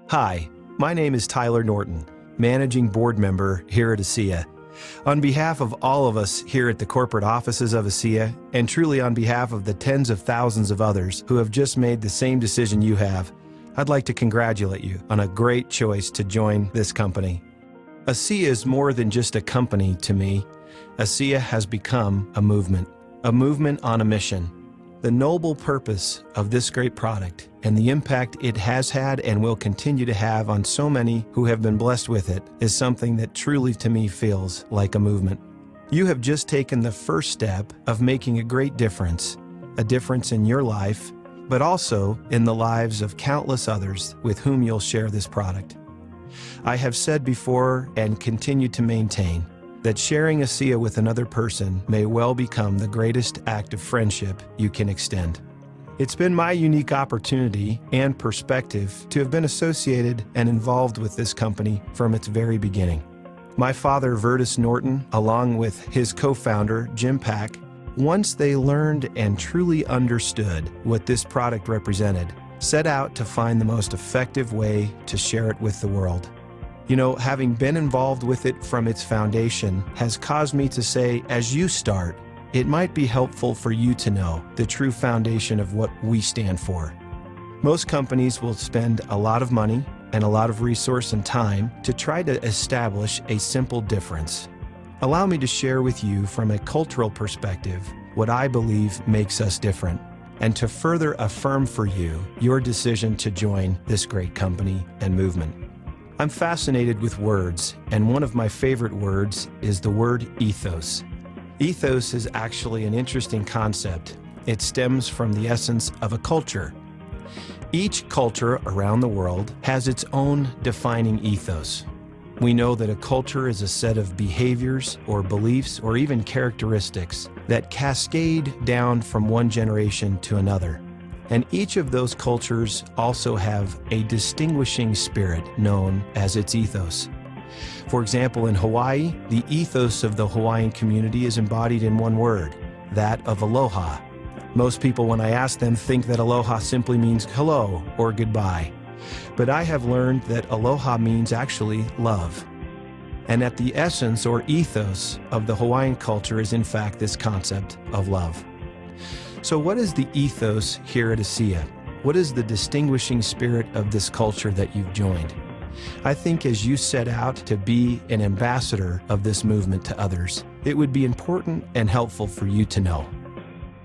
Hi, my name is Tyler Norton, Managing Board Member here at ASEA. On behalf of all of us here at the corporate offices of ASEA, and truly on behalf of the tens of thousands of others who have just made the same decision you have, I'd like to congratulate you on a great choice to join this company. ASEA is more than just a company to me. ASEA has become a movement on a mission. The noble purpose of this great product and the impact it has had and will continue to have on so many who have been blessed with it is something that truly to me feels like a movement. You have just taken the first step of making a great difference, a difference in your life, but also in the lives of countless others with whom you'll share this product. I have said before and continue to maintain that sharing ASEA with another person may well become the greatest act of friendship you can extend. It's been my unique opportunity and perspective to have been associated and involved with this company from its very beginning. My father, Vertus Norton, along with his co-founder, Jim Pack, once they learned and truly understood what this product represented, set out to find the most effective way to share it with the world. You know, having been involved with it from its foundation has caused me to say, as you start, it might be helpful for you to know the true foundation of what we stand for. Most companies will spend a lot of money and a lot of resource and time to try to establish a simple difference. Allow me to share with you from a cultural perspective what I believe makes us different, and to further affirm for you your decision to join this great company and movement. I'm fascinated with words, and one of my favorite words is the word ethos. Ethos is actually an interesting concept. It stems from the essence of a culture. Each culture around the world has its own defining ethos. We know that a culture is a set of behaviors or beliefs or even characteristics that cascade down from one generation to another. And each of those cultures also have a distinguishing spirit known as its ethos. For example, in Hawaii, the ethos of the Hawaiian community is embodied in one word, that of aloha. Most people, when I ask them, think that aloha simply means hello or goodbye. But I have learned that aloha means actually love. And at the essence or ethos of the Hawaiian culture is in fact this concept of love. So what is the ethos here at ASEA? What is the distinguishing spirit of this culture that you've joined? I think as you set out to be an ambassador of this movement to others, it would be important and helpful for you to know.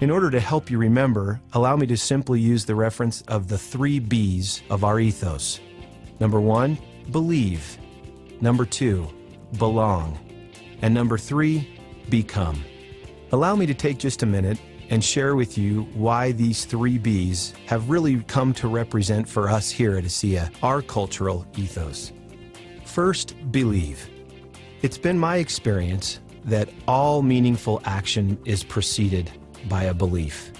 In order to help you remember, allow me to simply use the reference of the 3 B's of our ethos. Number 1, believe. Number 2, belong. And number 3, become. Allow me to take just a minute and share with you why these 3 B's have really come to represent for us here at ASEA our cultural ethos. First, believe. It's been my experience that all meaningful action is preceded by a belief.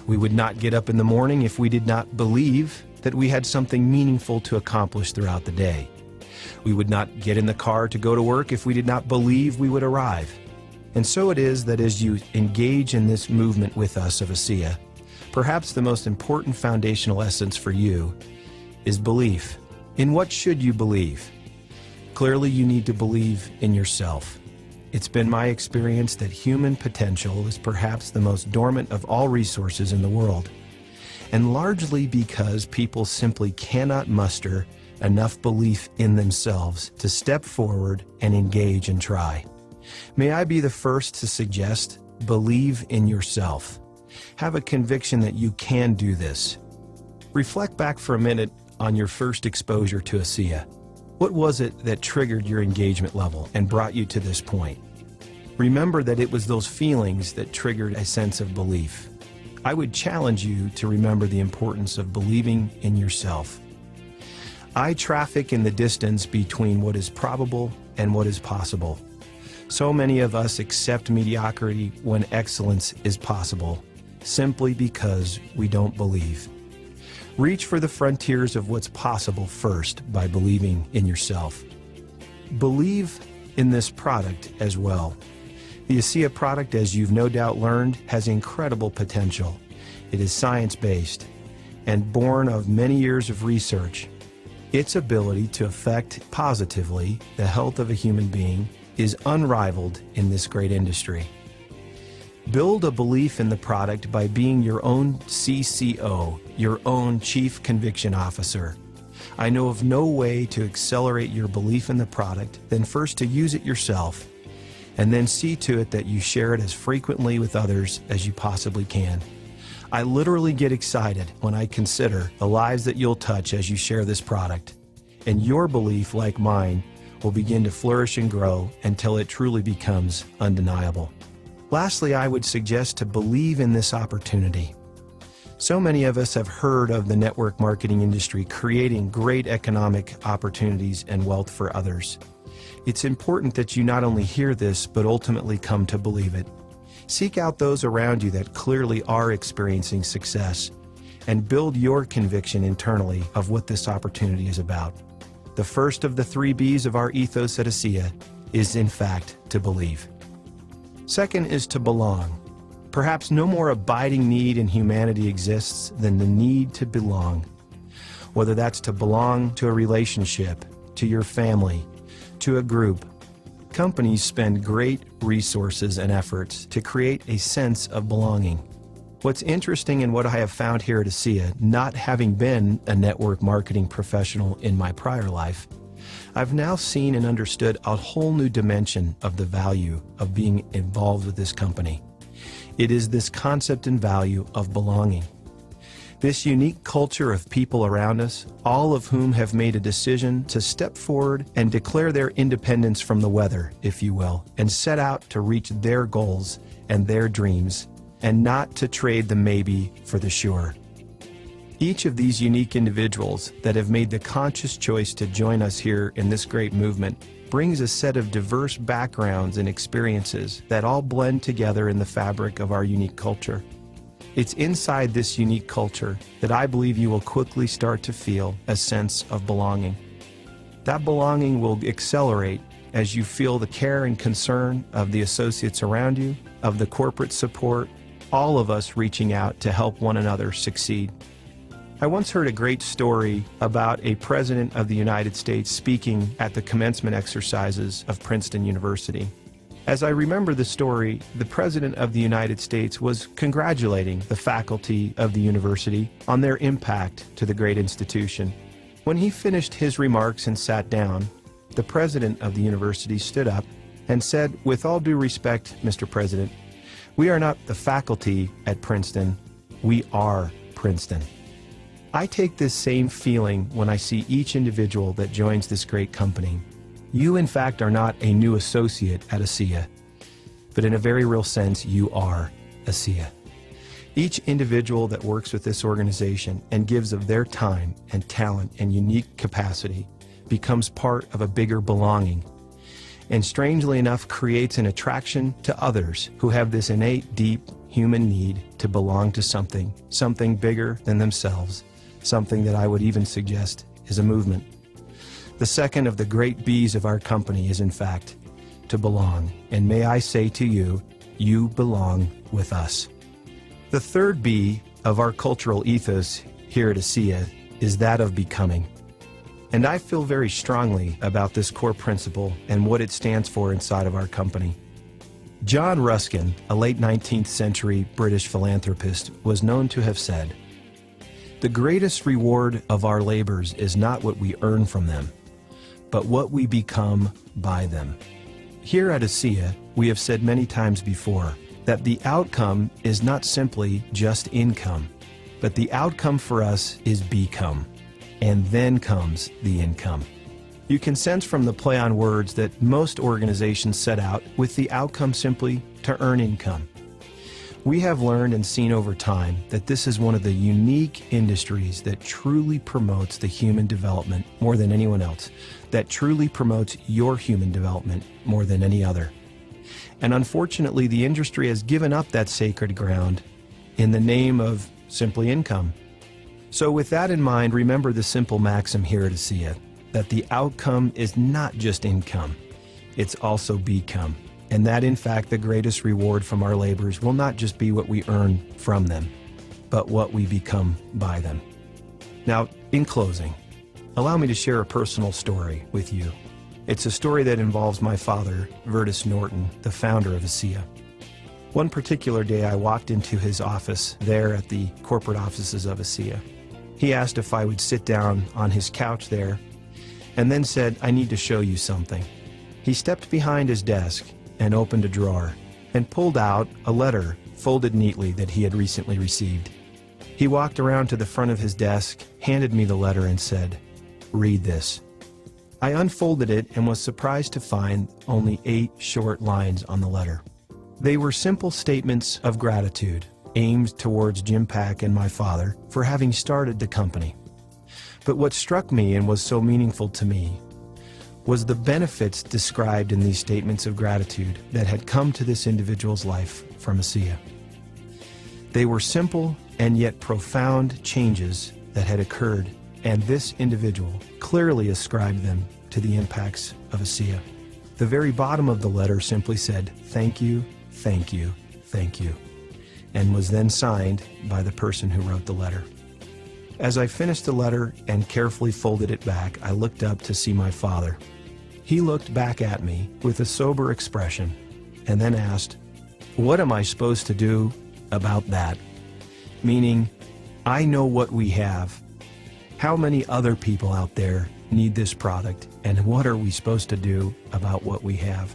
We would not get up in the morning if we did not believe that we had something meaningful to accomplish throughout the day. We would not get in the car to go to work if we did not believe we would arrive. And so it is that as you engage in this movement with us of ASEA, perhaps the most important foundational essence for you is belief. In what should you believe? Clearly, you need to believe in yourself. It's been my experience that human potential is perhaps the most dormant of all resources in the world, and largely because people simply cannot muster enough belief in themselves to step forward and engage and try. May I be the first to suggest, believe in yourself. Have a conviction that you can do this. Reflect back for a minute on your first exposure to ASEA. What was it that triggered your engagement level and brought you to this point? Remember that it was those feelings that triggered a sense of belief. I would challenge you to remember the importance of believing in yourself. I traffic in the distance between what is probable and what is possible. So many of us accept mediocrity when excellence is possible, simply because we don't believe. Reach for the frontiers of what's possible first by believing in yourself. Believe in this product as well. The ASEA product, as you've no doubt learned, has incredible potential. It is science-based and born of many years of research. Its ability to affect positively the health of a human being is unrivaled in this great industry. Build a belief in the product by being your own CCO, your own Chief Conviction Officer. I know of no way to accelerate your belief in the product than first to use it yourself, and then see to it that you share it as frequently with others as you possibly can. I literally get excited when I consider the lives that you'll touch as you share this product, and your belief, like mine, will begin to flourish and grow until it truly becomes undeniable. Lastly, I would suggest to believe in this opportunity. So many of us have heard of the network marketing industry creating great economic opportunities and wealth for others. It's important that you not only hear this, but ultimately come to believe it. Seek out those around you that clearly are experiencing success, and build your conviction internally of what this opportunity is about. The first of the 3 B's of our ethos at ASEA is, in fact, to believe. Second is to belong. Perhaps no more abiding need in humanity exists than the need to belong. Whether that's to belong to a relationship, to your family, to a group, companies spend great resources and efforts to create a sense of belonging. What's interesting and what I have found here at ASEA, not having been a network marketing professional in my prior life, I've now seen and understood a whole new dimension of the value of being involved with this company. It is this concept and value of belonging. This unique culture of people around us, all of whom have made a decision to step forward and declare their independence from the weather, if you will, and set out to reach their goals and their dreams, and not to trade the maybe for the sure. Each of these unique individuals that have made the conscious choice to join us here in this great movement brings a set of diverse backgrounds and experiences that all blend together in the fabric of our unique culture. It's inside this unique culture that I believe you will quickly start to feel a sense of belonging. That belonging will accelerate as you feel the care and concern of the associates around you, of the corporate support, all of us reaching out to help one another succeed. I once heard a great story about a president of the United States speaking at the commencement exercises of Princeton University. As I remember the story, the President of the United States was congratulating the faculty of the university on their impact to the great institution. When he finished his remarks and sat down, the President of the university stood up and said, "With all due respect, Mr. President, we are not the faculty at Princeton, we are Princeton." I take this same feeling when I see each individual that joins this great company. You, in fact, are not a new associate at ASEA, but in a very real sense, you are ASEA. Each individual that works with this organization and gives of their time and talent and unique capacity becomes part of a bigger belonging, and strangely enough creates an attraction to others who have this innate, deep human need to belong to something bigger than themselves, something that I would even suggest is a movement. The second of the great B's of our company is, in fact, to belong. And may I say to you, you belong with us. The third B of our cultural ethos here at ASEA is that of becoming. And I feel very strongly about this core principle and what it stands for inside of our company. John Ruskin, a late 19th century British philanthropist, was known to have said, "The greatest reward of our labors is not what we earn from them, but what we become by them." Here at ASEA, we have said many times before that the outcome is not simply just income, but the outcome for us is become, and then comes the income. You can sense from the play on words that most organizations set out with the outcome simply to earn income. We have learned and seen over time that this is one of the unique industries that truly promotes the human development more than anyone else, that truly promotes your human development more than any other. And unfortunately, the industry has given up that sacred ground in the name of simply income. So with that in mind, remember the simple maxim here at ASEA, that the outcome is not just income, it's also become. And that, in fact, the greatest reward from our labors will not just be what we earn from them, but what we become by them. Now, in closing, Allow me to share a personal story with you. It's a story that involves my father, Vertus Norton, the founder of ASEA. One particular day I walked into his office there at the corporate offices of ASEA. He asked if I would sit down on his couch there and then said, "I need to show you something." He stepped behind his desk and opened a drawer and pulled out a letter folded neatly that he had recently received. He walked around to the front of his desk, handed me the letter and said, "Read this." I unfolded it and was surprised to find only 8 short lines on the letter. They were simple statements of gratitude aimed towards Jim Pack and my father for having started the company. But what struck me and was so meaningful to me was the benefits described in these statements of gratitude that had come to this individual's life from ASEA. They were simple and yet profound changes that had occurred, and this individual clearly ascribed them to the impacts of ASEA. The very bottom of the letter simply said, "Thank you, thank you, thank you," and was then signed by the person who wrote the letter. As I finished the letter and carefully folded it back, I looked up to see my father. He looked back at me with a sober expression and then asked, "What am I supposed to do about that?" Meaning, I know what we have. How many other people out there need this product, and what are we supposed to do about what we have?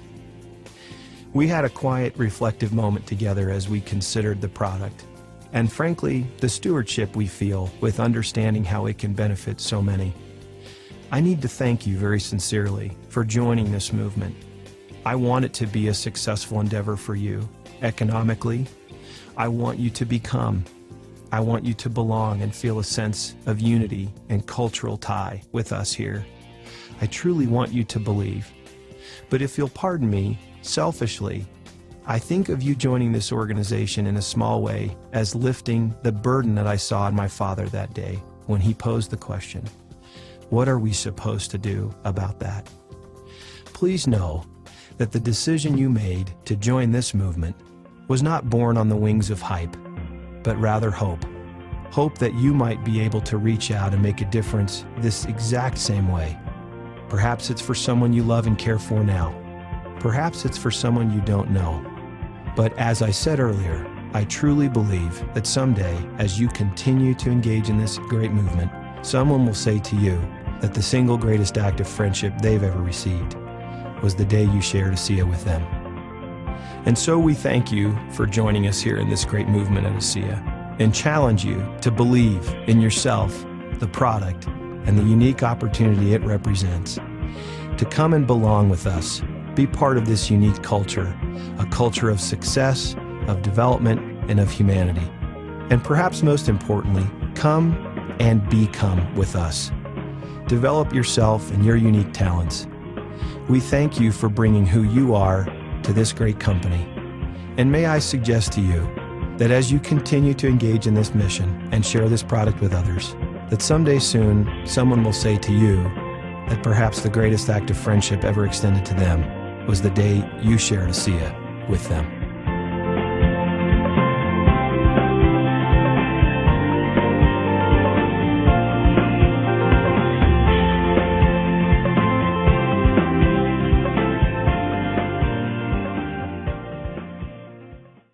We had a quiet, reflective moment together as we considered the product, and frankly, the stewardship we feel with understanding how it can benefit so many. I need to thank you very sincerely for joining this movement. I want it to be a successful endeavor for you. Economically, I want you to become. I want you to belong and feel a sense of unity and cultural tie with us here. I truly want you to believe. But if you'll pardon me, selfishly, I think of you joining this organization in a small way as lifting the burden that I saw in my father that day when he posed the question, what are we supposed to do about that? Please know that the decision you made to join this movement was not born on the wings of hype, but rather hope. Hope that you might be able to reach out and make a difference this exact same way. Perhaps it's for someone you love and care for now. Perhaps it's for someone you don't know. But as I said earlier, I truly believe that someday, as you continue to engage in this great movement, someone will say to you that the single greatest act of friendship they've ever received was the day you shared ASEA with them. And so we thank you for joining us here in this great movement at ASEA and challenge you to believe in yourself, the product, and the unique opportunity it represents. To come and belong with us, be part of this unique culture, a culture of success, of development, and of humanity. And perhaps most importantly, come and become with us. Develop yourself and your unique talents. We thank you for bringing who you are to this great company. And may I suggest to you that as you continue to engage in this mission and share this product with others, that someday soon someone will say to you that perhaps the greatest act of friendship ever extended to them was the day you shared ASEA with them.